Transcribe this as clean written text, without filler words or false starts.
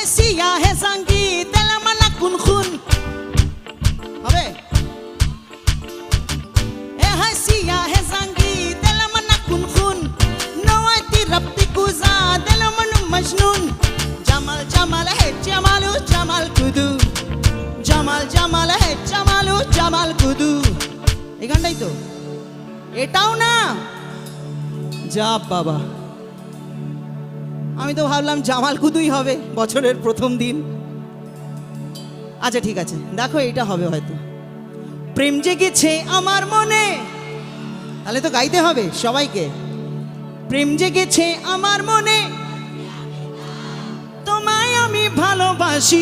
হায় সিয়া হে সাঙ্গি তেলা মানা কুন খুন হবে এ হায় সিয়া হে সাঙ্গি তেলা মানা কুন খুন নওয়াতি রব্তি কুজা তেলা মানু মজনুন জামাল জামাল হে জামালু জামাল কুদু জামাল জামাল হে জামালু জামাল কুদু এই গানটাই তো এটাও না যা বাবা আমি তো ভাবলাম জামাল কুদুই হবে বছরের প্রথম দিন আচ্ছা ঠিক আছে দেখো এটা হবে হয়তো প্রেম জেগেছে আমার মনে তাহলে তো গাইতে হবে সবাইকে প্রেম জেগেছে আমার মনে তোমায় আমি ভালোবাসি